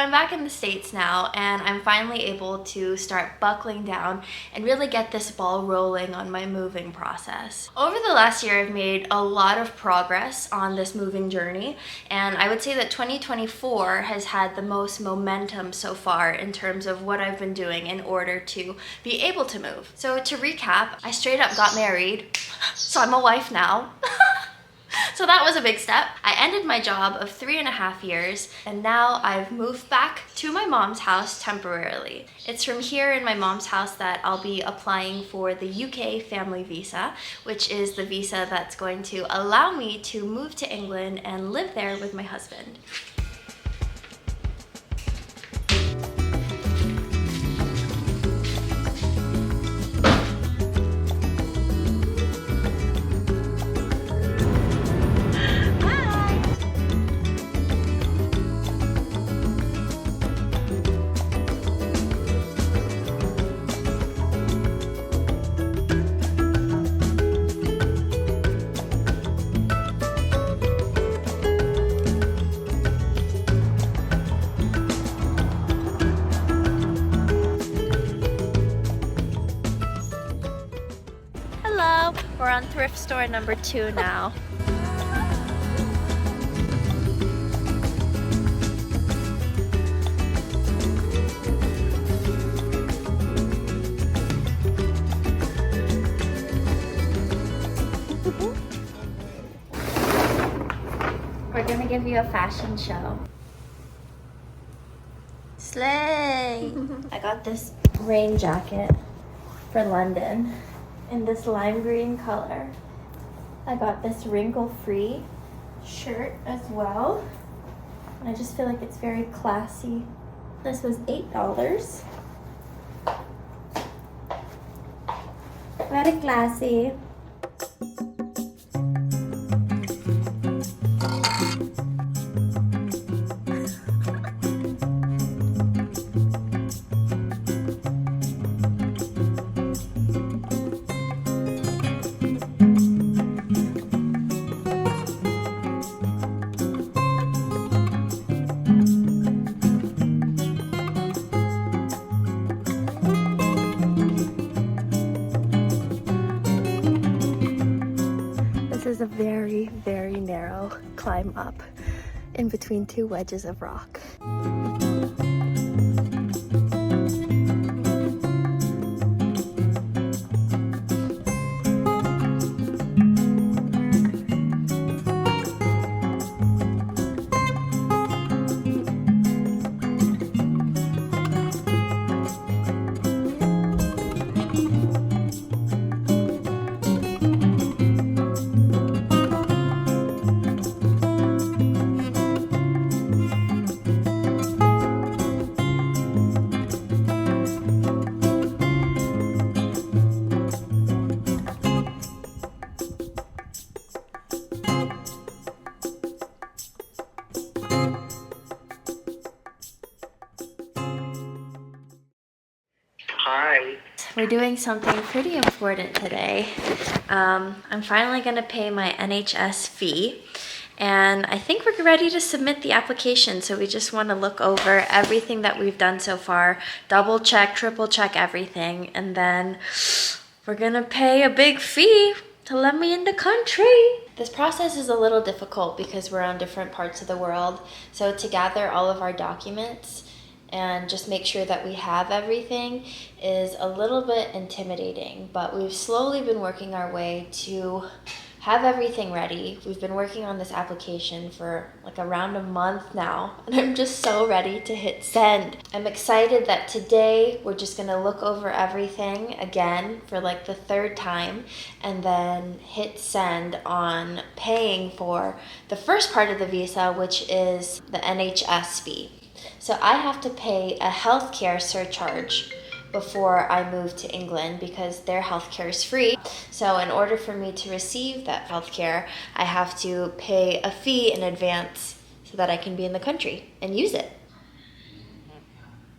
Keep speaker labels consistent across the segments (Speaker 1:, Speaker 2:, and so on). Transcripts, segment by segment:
Speaker 1: I'm back in the States now, and I'm finally able to start buckling down and really get this ball rolling on my moving process. Over the last year, I've made a lot of progress on this moving journey, and I would say that 2024 has had the most momentum so far in terms of what I've been doing in order to be able to move. So to recap, I straight up got married, so I'm a wife now. So that was a big step. I ended my job of 3.5 years, and now I've moved back to my mom's house temporarily. It's from here in my mom's house that I'll be applying for the UK family visa, which is the visa that's going to allow me to move to England and live there with my husband. We're on thrift store number 2 now. We're gonna give you a fashion show. Slay! I got this rain jacket for London in this lime green color. I got this wrinkle-free shirt as well. And I just feel like it's very classy. This was $8. Very classy. This is a very, very narrow climb up in between 2 wedges of rock.
Speaker 2: Hi.
Speaker 1: We're doing something pretty important today. I'm finally gonna pay my NHS fee, and I think we're ready to submit the application. So we just wanna look over everything that we've done so far, double check, triple check everything, and then we're gonna pay a big fee to let me in the country. This process is a little difficult because we're on different parts of the world. So to gather all of our documents and just make sure that we have everything is a little bit intimidating, but we've slowly been working our way to have everything ready. We've been working on this application for like around a month now, and I'm just so ready to hit send. I'm excited that today we're just gonna look over everything again for like the 3rd time and then hit send on paying for the first part of the visa, which is the NHS fee. So I have to pay a healthcare surcharge before I move to England because their healthcare is free. So in order for me to receive that healthcare, I have to pay a fee in advance so that I can be in the country and use it.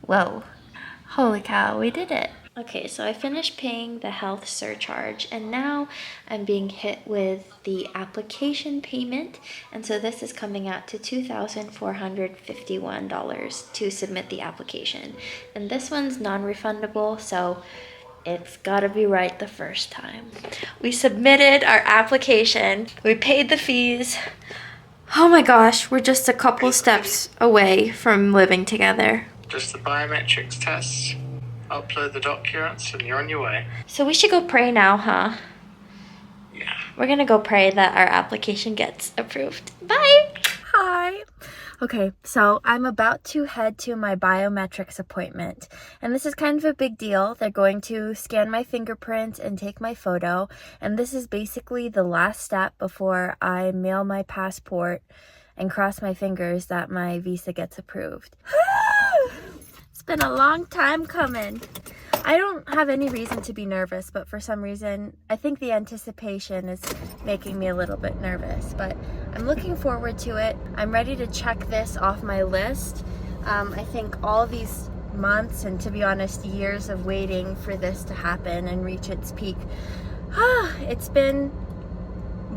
Speaker 1: Whoa, holy cow, we did it. Okay, so I finished paying the health surcharge and now I'm being hit with the application payment. And so this is coming out to $2,451 to submit the application. And this one's non-refundable, so it's gotta be right the first time. We submitted our application, we paid the fees. Oh my gosh, we're just a couple steps away from living together.
Speaker 2: Just the biometrics test. Upload the documents and you're on your way.
Speaker 1: So we should go pray now, huh?
Speaker 2: Yeah.
Speaker 1: We're gonna go pray that our application gets approved. Bye! Hi! Okay, so I'm about to head to my biometrics appointment. And this is kind of a big deal. They're going to scan my fingerprint and take my photo. And this is basically the last step before I mail my passport and cross my fingers that my visa gets approved. It's been a long time coming. I don't have any reason to be nervous, but for some reason, I think the anticipation is making me a little bit nervous, but I'm looking forward to it. I'm ready to check this off my list. I think all these months and, to be honest, years of waiting for this to happen and reach its peak, it's been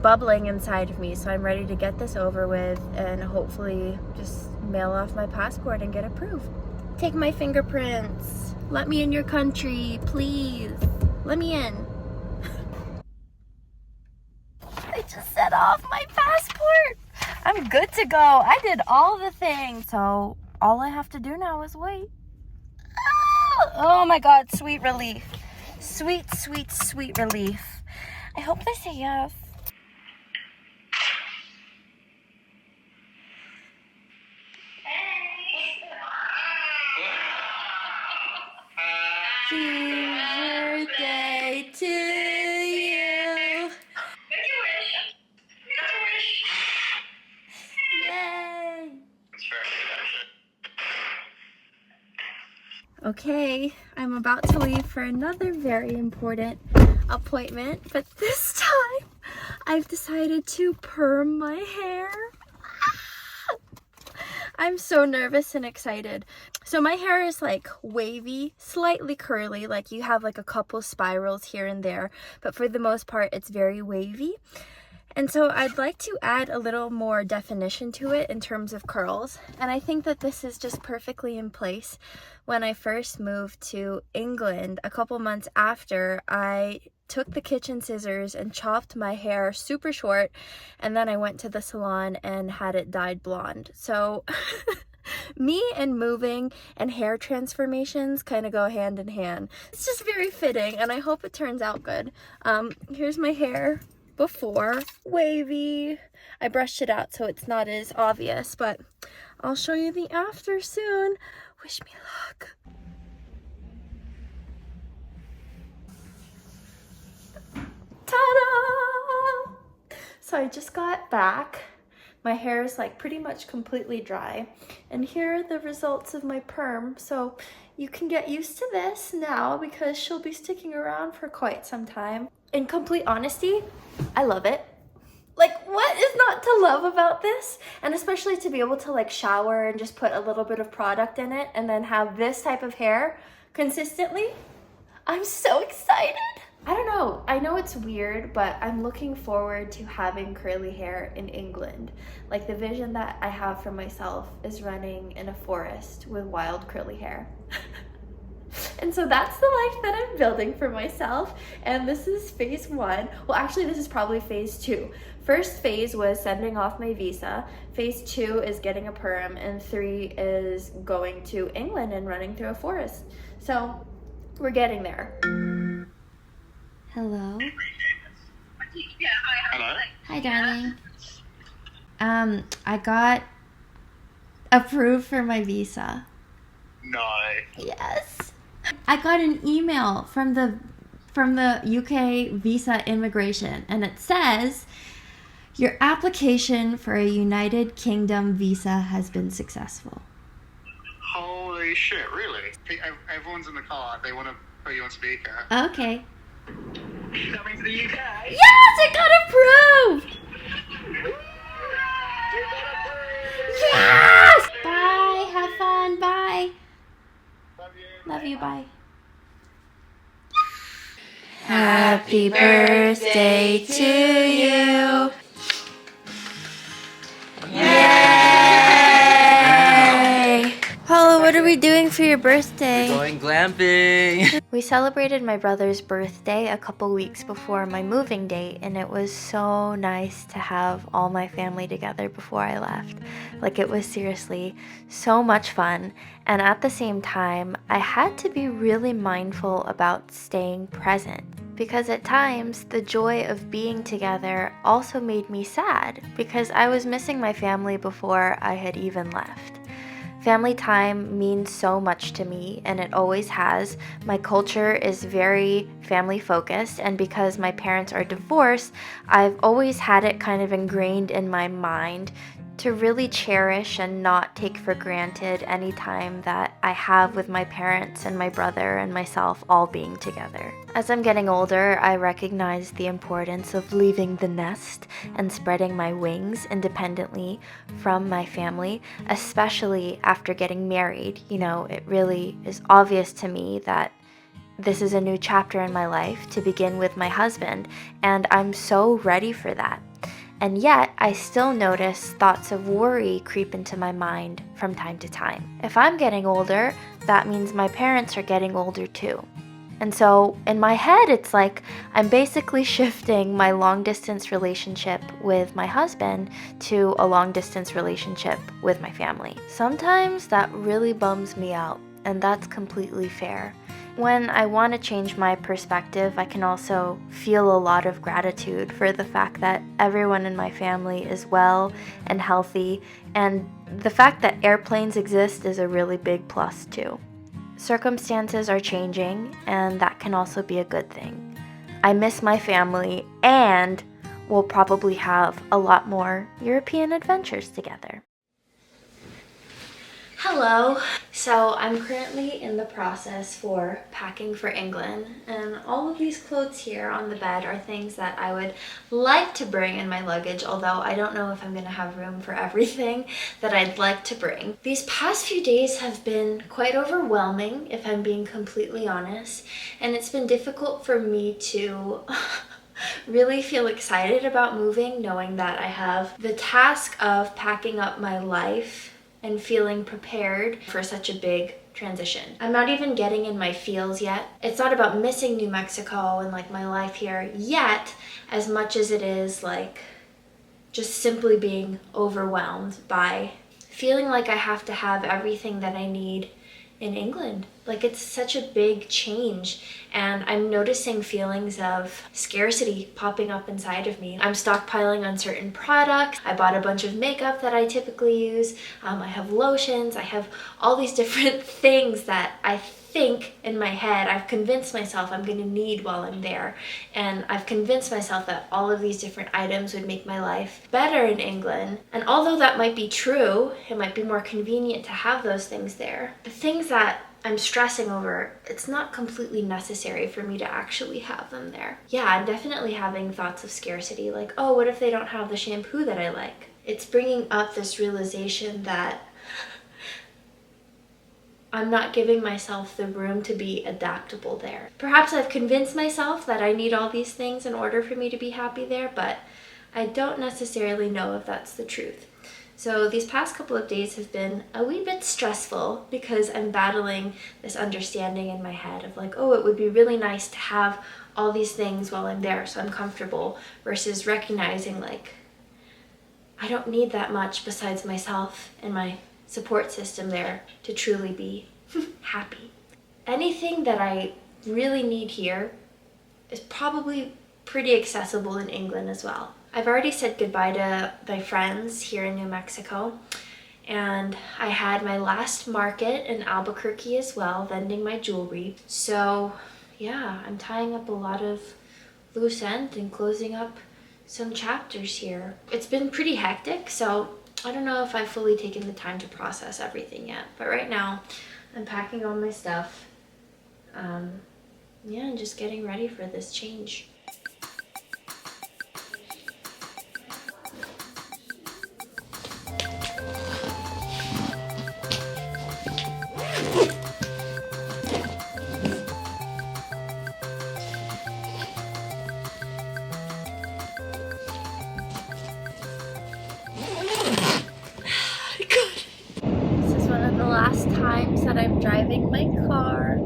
Speaker 1: bubbling inside of me, so I'm ready to get this over with and hopefully just mail off my passport and get approved. Take my fingerprints. Let me in your country, please. Let me in. I just set off my passport. I'm good to go. I did all the things, so all I have to do now is wait. Oh my God, sweet relief. Sweet, sweet, sweet relief. I hope they say yes. Happy birthday to you.
Speaker 2: Make a wish. Make a wish.
Speaker 1: Yay.
Speaker 2: It's very good, actually.
Speaker 1: Okay, I'm about to leave for another very important appointment, but this time I've decided to perm my hair. I'm so nervous and excited. So my hair is like wavy, slightly curly, like you have like a couple spirals here and there, but for the most part it's very wavy. And so I'd like to add a little more definition to it in terms of curls. And I think that this is just perfectly in place. When I first moved to England, a couple months after, I took the kitchen scissors and chopped my hair super short, and then I went to the salon and had it dyed blonde. So me and moving and hair transformations kind of go hand in hand. It's just very fitting, and I hope it turns out good. Here's my hair before, wavy. I brushed it out so it's not as obvious, but I'll show you the after soon. Wish me luck. Ta-da! So I just got back. My hair is like pretty much completely dry. And here are the results of my perm. So you can get used to this now because she'll be sticking around for quite some time. In complete honesty, I love it. Like, what is not to love about this? And especially to be able to like shower and just put a little bit of product in it and then have this type of hair consistently. I'm so excited. I don't know. I know it's weird, but I'm looking forward to having curly hair in England. Like, the vision that I have for myself is running in a forest with wild curly hair. And so that's the life that I'm building for myself. And this is phase 1. Well, actually, this is probably phase 2. First phase was sending off my visa. Phase 2 is getting a perm. And 3 is going to England and running through a forest. So we're getting there. Hello.
Speaker 2: Hello.
Speaker 1: Hi, darling. I got approved for my visa.
Speaker 2: No.
Speaker 1: Yes. I got an email from the UK visa immigration, and it says your application for a United Kingdom visa has been successful.
Speaker 2: Holy shit, really? Everyone's in the car. They want to put you on speaker.
Speaker 1: Okay.
Speaker 2: Coming to the UK.
Speaker 1: Yes, it got approved. Yes. Bye. Have fun. Bye.
Speaker 2: Love you.
Speaker 1: Love you. Bye. Happy birthday to you. Yay! Paulo, what are we doing for your birthday?
Speaker 3: We're going glamping.
Speaker 1: We celebrated my brother's birthday a couple weeks before my moving date, and it was so nice to have all my family together before I left. Like, it was seriously so much fun, and at the same time, I had to be really mindful about staying present. Because at times, the joy of being together also made me sad because I was missing my family before I had even left. Family time means so much to me, and it always has. My culture is very family focused, and because my parents are divorced, I've always had it kind of ingrained in my mind to really cherish and not take for granted any time that I have with my parents and my brother and myself all being together. As I'm getting older, I recognize the importance of leaving the nest and spreading my wings independently from my family, especially after getting married. You know, it really is obvious to me that this is a new chapter in my life to begin with my husband, and I'm so ready for that. And yet, I still notice thoughts of worry creep into my mind from time to time. If I'm getting older, that means my parents are getting older too. And so, in my head, it's like I'm basically shifting my long-distance relationship with my husband to a long-distance relationship with my family. Sometimes that really bums me out, and that's completely fair. When I want to change my perspective, I can also feel a lot of gratitude for the fact that everyone in my family is well and healthy, and the fact that airplanes exist is a really big plus too. Circumstances are changing, and that can also be a good thing. I miss my family, and we'll probably have a lot more European adventures together. Hello. So I'm currently in the process for packing for England, and all of these clothes here on the bed are things that I would like to bring in my luggage, although I don't know if I'm going to have room for everything that I'd like to bring. These past few days have been quite overwhelming, if I'm being completely honest, and it's been difficult for me to really feel excited about moving, knowing that I have the task of packing up my life and feeling prepared for such a big transition. I'm not even getting in my feels yet. It's not about missing New Mexico and like my life here yet, as much as it is like just simply being overwhelmed by feeling like I have to have everything that I need in England. Like, it's such a big change, and I'm noticing feelings of scarcity popping up inside of me. I'm stockpiling on certain products. I bought a bunch of makeup that I typically use. I have lotions. I have all these different things that I think in my head I've convinced myself I'm going to need while I'm there, and I've convinced myself that all of these different items would make my life better in England. And although that might be true, it might be more convenient to have those things there, the things that I'm stressing over, it's not completely necessary for me to actually have them there. Yeah, I'm definitely having thoughts of scarcity, like, oh, what if they don't have the shampoo that I like? It's bringing up this realization that I'm not giving myself the room to be adaptable there. Perhaps I've convinced myself that I need all these things in order for me to be happy there, but I don't necessarily know if that's the truth. So these past couple of days have been a wee bit stressful because I'm battling this understanding in my head of like, oh, it would be really nice to have all these things while I'm there so I'm comfortable, versus recognizing like, I don't need that much besides myself and my support system there to truly be happy. Anything that I really need here is probably pretty accessible in England as well. I've already said goodbye to my friends here in New Mexico, and I had my last market in Albuquerque as well, vending my jewelry. So yeah, I'm tying up a lot of loose ends and closing up some chapters here. It's been pretty hectic, so I don't know if I've fully taken the time to process everything yet, but right now I'm packing all my stuff. Yeah, and just getting ready for this change. driving my car.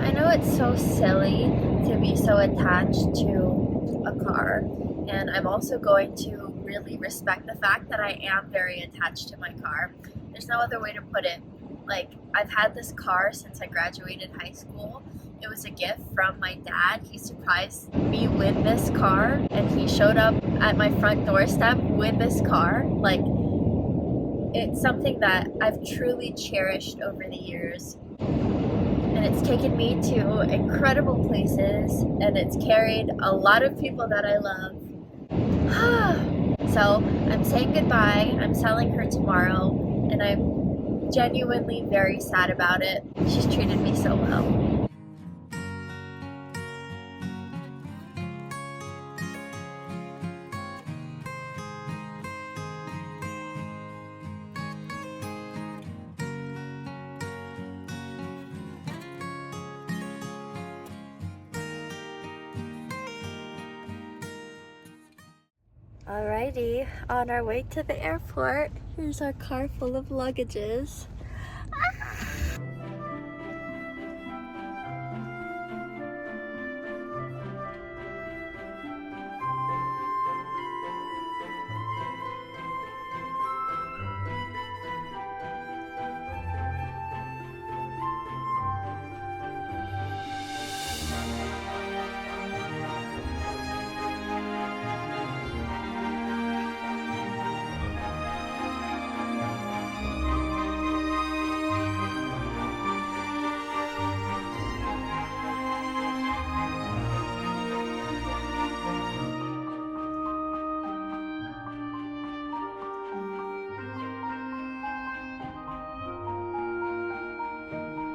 Speaker 1: I know it's so silly to be so attached to a car, and I'm also going to really respect the fact that I am very attached to my car. There's no other way to put it. Like, I've had this car since I graduated high school. It was a gift from my dad. He surprised me with this car, and he showed up at my front doorstep with this car. Like, it's something that I've truly cherished over the years. And it's taken me to incredible places, and it's carried a lot of people that I love. So I'm saying goodbye. I'm selling her tomorrow, and I'm genuinely very sad about it. She's treated me so well. Alrighty, on our way to the airport. Here's our car full of luggages.